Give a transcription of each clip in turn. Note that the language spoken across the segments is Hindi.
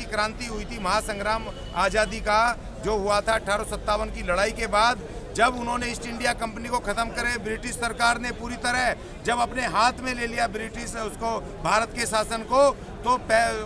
क्रांति हुई थी, महासंग्राम आज़ादी का जो हुआ था 1857 की लड़ाई के बाद, जब उन्होंने ईस्ट इंडिया कंपनी को ख़त्म करे, ब्रिटिश सरकार ने पूरी तरह जब अपने हाथ में ले लिया ब्रिटिश उसको भारत के शासन को, तो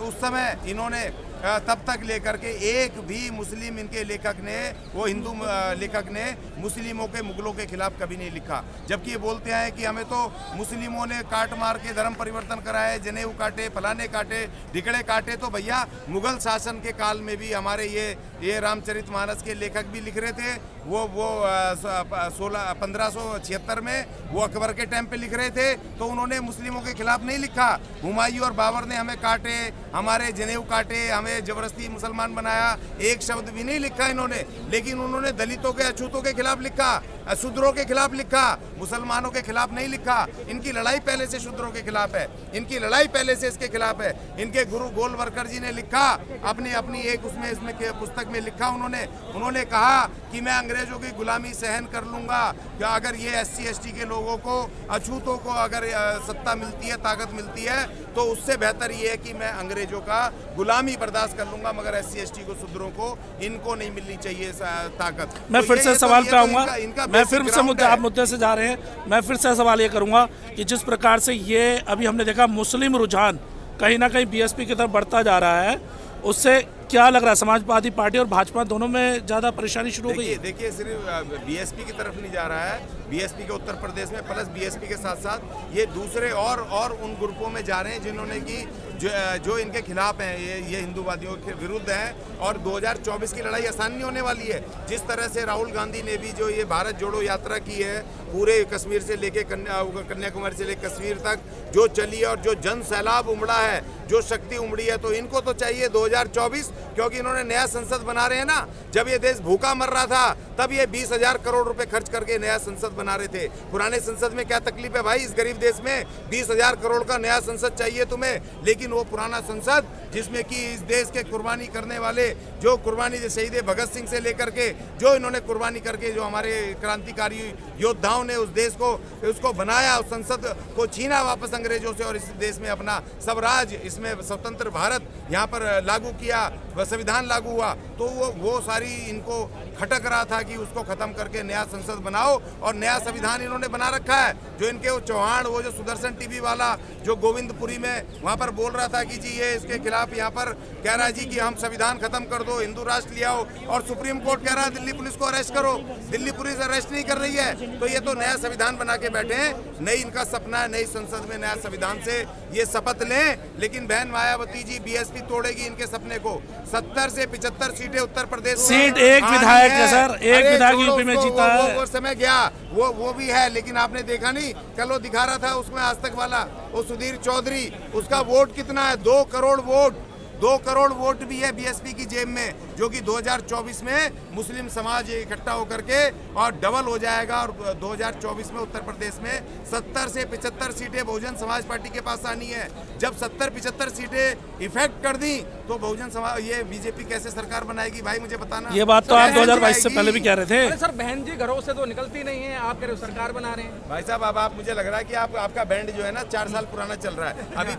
उस समय इन्होंने तब तक लेकर के एक भी मुस्लिम इनके लेखक ने, वो हिंदू लेखक ने मुस्लिमों के मुगलों के खिलाफ कभी नहीं लिखा। जबकि ये बोलते हैं कि हमें तो मुस्लिमों ने काट मार के धर्म परिवर्तन कराया, जनेऊ काटे, फलाने काटे, ढिकड़े काटे। तो भैया मुगल शासन के काल में भी हमारे ये रामचरितमानस के लेखक भी लिख रहे थे। वो 1576 में वो अकबर के टाइम पे लिख रहे थे, तो उन्होंने मुस्लिमों के खिलाफ नहीं लिखा। हुमायूं और बाबर ने हमें काटे, हमारे जनेऊ काटे, हमें जबरदस्ती मुसलमान बनाया, एक शब्द भी नहीं लिखा इन्होंने। लेकिन उन्होंने दलितों के, अछूतों के खिलाफ लिखा, शूद्रों के खिलाफ लिखा, मुसलमानों के खिलाफ नहीं लिखा। इनकी लड़ाई पहले से शूद्रों के खिलाफ है, इनकी लड़ाई पहले से इसके खिलाफ है। इनके गुरु गोलवरकर जी ने लिखा अपनी एक इसमें पुस्तक में लिखा, उन्होंने कहा कि मैं अंग्रेजों की गुलामी सहन कर लूंगा, कि अगर ये SC ST के लोगों को, अछूतों को अगर सत्ता मिलती है, ताकत मिलती है, तो उससे बेहतर ये है कि मैं अंग्रेजों का गुलामी बर्दाश्त कर लूंगा, मगर SC ST को, शूद्रों को, इनको नहीं मिलनी चाहिए ताकत। मैं फिर से सवाल पे आऊंगा, मैं फिर से आप मुद्दे से जा रहे हैं, मैं फिर से सवाल ये करूंगा कि जिस प्रकार से ये अभी हमने देखा मुस्लिम रुझान कहीं ना कहीं BSP की तरफ बढ़ता जा रहा है, उससे क्या लग रहा है समाजवादी पार्टी और भाजपा दोनों में ज़्यादा परेशानी शुरू हो गई है? देखिए सिर्फ BSP की तरफ नहीं जा रहा है, BSP के उत्तर प्रदेश में प्लस BSP के साथ साथ ये दूसरे और उन ग्रुपों में जा रहे हैं जिन्होंने कि जो इनके खिलाफ हैं, ये हिंदूवादियों के विरुद्ध हैं। और 2024 की लड़ाई आसान नहीं होने वाली है। जिस तरह से राहुल गांधी ने भी जो ये भारत जोड़ो यात्रा की है, पूरे कश्मीर से लेके कन्याकुमारी से लेकर कश्मीर तक जो चली है, और जो जन सैलाब उमड़ा है, जो शक्ति उमड़ी है, तो इनको तो चाहिए 2024, क्योंकि इन्होंने नया संसद बना रहे हैं ना। जब ये देश भूखा मर रहा था, तब ये 20,000 करोड़ रुपए खर्च करके नया संसद बना रहे थे। पुराने संसद में क्या तकलीफ है भाई, इस गरीब देश में 20,000 करोड़ का नया संसद चाहिए तुम्हें। लेकिन वो पुराना संसद जिसमें कि इस देश के कुर्बानी करने वाले, जो कुर्बानी शहीद भगत सिंह से लेकर के, जो इन्होंने कुर्बानी करके जो हमारे क्रांतिकारी योद्धाओं ने उस देश को उसको बनाया, उस संसद को छीना वापस अंग्रेजों से, और इस देश में अपना स्वराज, इसमें स्वतंत्र भारत यहाँ पर लागू किया, संविधान लागू हुआ। तो वो सारी इनको खटक रहा था कि उसको खत्म करके नया संसद बनाओ, और नया संविधान इन्होंने बना रखा है। जो इनके वो चौहान, वो जो सुदर्शन टीवी वाला जो गोविंदपुरी में वहाँ पर बोल रहा था कि जी ये इसके खिलाफ यहाँ पर कह रहा है जी कि हम संविधान खत्म कर दो, हिंदू राष्ट्र ले आओ, और सुप्रीम कोर्ट कह रहा है दिल्ली पुलिस को अरेस्ट करो। दिल्ली पुलिस अरेस्ट नहीं कर रही है, तो ये तो नया संविधान बना के बैठे हैं। नई इनका सपना है, नई संसद में नया संविधान से ये शपथ लें। लेकिन बहन मायावती जी BSP तोड़ेगी इनके सपने को। 70 से 75 सीटें उत्तर प्रदेश, सीट एक विधायक है सर, एक विधायक यूपी में जीता है। वो समय गया, वो भी है, लेकिन आपने देखा नहीं, कल वो दिखा रहा था उसमें आज तक वाला, वो सुधीर चौधरी, उसका वोट कितना है, 2 करोड़ वोट। 2 करोड़ वोट भी है BSP की जेब में, जो कि 2024 में मुस्लिम समाज इकट्ठा होकर के और डबल हो जाएगा। और 2024 में उत्तर प्रदेश में 70 से 75 सीटें बहुजन समाज पार्टी के पास आनी है। जब 70-75 सीटें इफेक्ट कर दी, तो बहुजन समाज, ये BJP कैसे सरकार बनाएगी भाई, मुझे बताना। ये बात तो आप 2022 से पहले भी कह रहे थे। अरे सर, बहन जी घरों से तो निकलती नहीं है, आप कह रहे हो सरकार बना रहे हैं। भाई साहब, अब आप, मुझे लग रहा है कि आपका बैंड जो है ना 4 साल पुराना चल रहा है।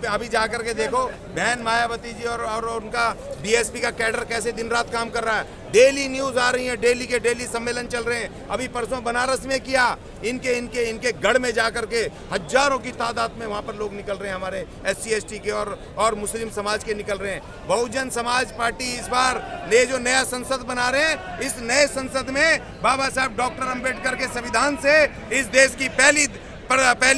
अभी जा करके देखो बहन मायावती जी और उनका BSP का कैडर कैसे दिन रात काम कर रहा है। डेली न्यूज आ रही है, डेली के डेली सम्मेलन चल रहे हैं। अभी परसों बनारस में किया, इनके गढ़ में जाकर के हजारों की तादाद में वहां पर लोग निकल रहे हैं, हमारे SC ST के और मुस्लिम समाज के निकल रहे हैं। बहुजन समाज पार्टी इस बार ये जो नया संसद बना रहे हैं, इस नए संसद में बाबा साहब डॉक्टर अंबेडकर के संविधान से इस देश की पहली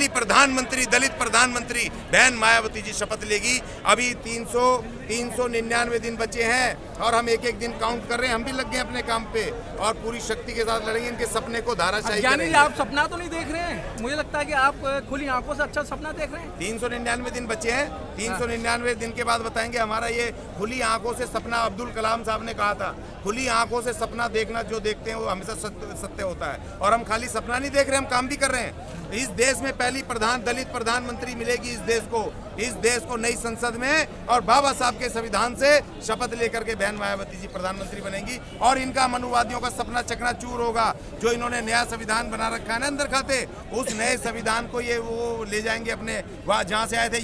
प्रधानमंत्री, दलित प्रधानमंत्री बहन मायावती जी शपथ लेगी। अभी 399 दिन बचे हैं, और हम एक दिन काउंट कर रहे हैं। हम भी लग गए अपने काम पे, और पूरी शक्ति के साथ लड़ेंगे, इनके सपने को धाराशाही करेंगे। आप सपना तो नहीं देख रहे हैं, मुझे लगता है कि आप खुली आंखों से अच्छा सपना देख रहे हैं। 399 दिन बचे हैं, 399 दिन के बाद बताएंगे हमारा ये खुली आंखों से सपना। अब्दुल कलाम साहब ने कहा था, खुली आंखों से सपना देखना, जो देखते हैं वो हमेशा सत्य होता है। और हम खाली सपना नहीं देख रहे, हम काम भी कर रहे हैं। इस देश में पहली दलित प्रधानमंत्री मिलेगी इस देश को, इस देश को नई संसद में और बाबा साहब के संविधान से शपथ लेकर के बहन मायावती जी प्रधानमंत्री बनेंगी और इनका मनुवादियों का सपना चकनाचूर होगा। जो इन्होंने नया संविधान बना रखा है ना अंदर खाते, उस नए संविधान को ये वो ले जाएंगे अपने वहाँ जहाँ से आए थे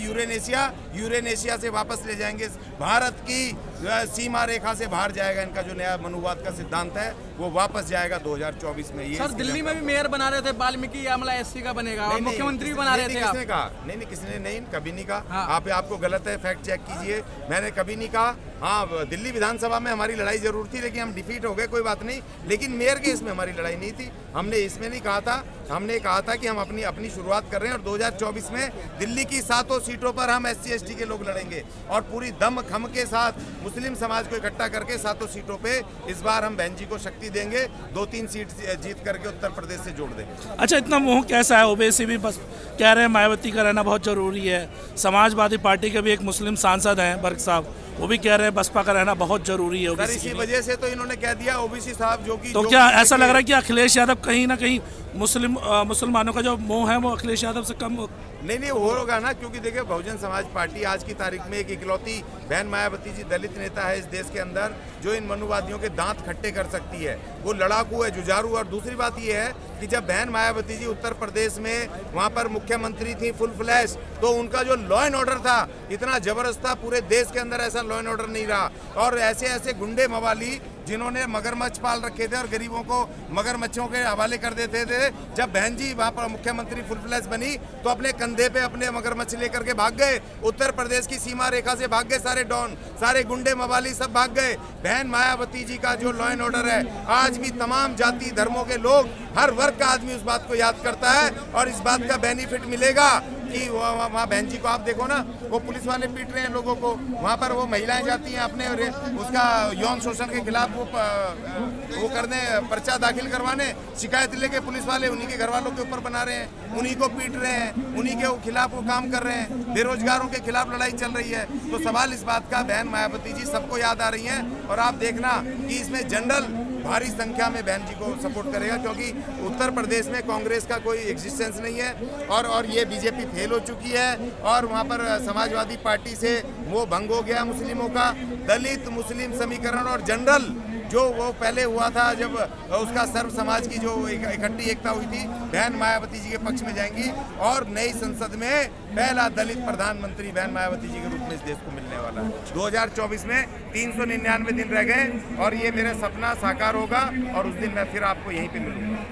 यूरेनेशिया से वापस ले जाएंगे। भारत की सीमा रेखा से बाहर जाएगा इनका जो नया मनुवाद का सिद्धांत है, वो वापस जाएगा 2024 में। ये सर दिल्ली में भी मेयर बना रहे थे वाल्मीकि आमला एससी का बनेगा और मुख्यमंत्री भी बना रहे थे। किसने कहा? नहीं किसने नहीं, कभी नहीं कहा। हाँ। आपको गलत है, फैक्ट चेक कीजिए। मैंने कभी नहीं कहा। हाँ, दिल्ली विधानसभा में हमारी लड़ाई जरूर थी, लेकिन हम डिफीट हो गए, कोई बात नहीं। लेकिन मेयर के इसमें हमारी लड़ाई नहीं थी। हमने इसमें नहीं कहा था, हमने कहा था कि हम अपनी शुरुआत कर रहे हैं और 2024 में दिल्ली की 7 सीटों पर हम SC ST के लोग लड़ेंगे और पूरी दम खम के साथ मुस्लिम समाज को इकट्ठा करके 7 सीटों पे इस बार हम बहन जी को शक्ति देंगे। 2-3 सीट जीत करके उत्तर प्रदेश से जोड़ देंगे। अच्छा, इतना मोह कैसा है? ओवैसी भी बस कह रहे हैं मायावती का रहना बहुत जरूरी है। समाजवादी पार्टी के भी एक मुस्लिम सांसद हैं बर्क साहब, वो भी कह रहे हैं बसपा का रहना बहुत जरूरी है। सर इसी वजह से तो इन्होंने कह दिया ओबीसी साहब जो कि तो क्या ऐसा लग रहा है कि अखिलेश यादव कहीं ना कहीं मुसलमानों का जो मोह है वो अखिलेश यादव से कम नहीं होगा ना, क्योंकि देखिए बहुजन समाज पार्टी आज की तारीख में एक इकलौती बहन मायावती जी दलित नेता है इस देश के अंदर जो इन मनुवादियों के दांत खट्टे कर सकती है। वो लड़ाकू है, जुझारू। और दूसरी बात ये है कि जब बहन मायावती जी उत्तर प्रदेश में वहाँ पर मुख्यमंत्री थी फुल फ्लैश, तो उनका जो लॉ एंड ऑर्डर था इतना जबरदस्त था, पूरे देश के अंदर ऐसा लॉ एंड ऑर्डर नहीं रहा। और ऐसे गुंडे मवाली जिन्होंने मगरमच्छ पाल रखे थे और गरीबों को मगरमच्छों के हवाले कर देते थे, जब बहन जी वहाँ पर मुख्यमंत्री फुल फ्लैश बनी तो अपने कंधे पे अपने मगरमच्छ लेकर के भाग गए। उत्तर प्रदेश की सीमा रेखा से भाग गए सारे डॉन, सारे गुंडे मवाली सब भाग गए। बहन मायावती जी का जो लॉ एंड ऑर्डर है, आज भी तमाम जाति धर्मों के लोग, हर वर्ग का आदमी उस बात को याद करता है और इस बात का बेनिफिट मिलेगा कि वहाँ बहन जी को आप देखो ना, वो पुलिस वाले पीट रहे हैं लोगों को, वहाँ पर वो महिलाएं जाती हैं अपने उसका यौन शोषण के खिलाफ वो करने पर्चा दाखिल करवाने, शिकायत लेके पुलिस वाले उन्हीं के घर वालों के ऊपर बना रहे हैं, उन्हीं को पीट रहे हैं, उन्हीं के खिलाफ वो काम कर रहे हैं। बेरोजगारों के खिलाफ लड़ाई चल रही है। तो सवाल इस बात का बहन मायावती जी सबको याद आ रही हैं और आप देखना कि इसमें जनरल भारी संख्या में बहन जी को सपोर्ट करेगा, क्योंकि उत्तर प्रदेश में कांग्रेस का कोई एग्जिस्टेंस नहीं है और ये बीजेपी फेल हो चुकी है और वहाँ पर समाजवादी पार्टी से वो भंग हो गया मुस्लिमों का। दलित मुस्लिम समीकरण और जनरल जो वो पहले हुआ था जब उसका सर्व समाज की जो इकट्ठी एकता हुई थी, बहन मायावती जी के पक्ष में जाएंगी और नई संसद में पहला दलित प्रधानमंत्री बहन मायावती जी के रूप में इस देश को मिलने वाला है। 2024 में 399 दिन रह गए और ये मेरा सपना साकार होगा और उस दिन मैं फिर आपको यहीं पे मिलूंगा।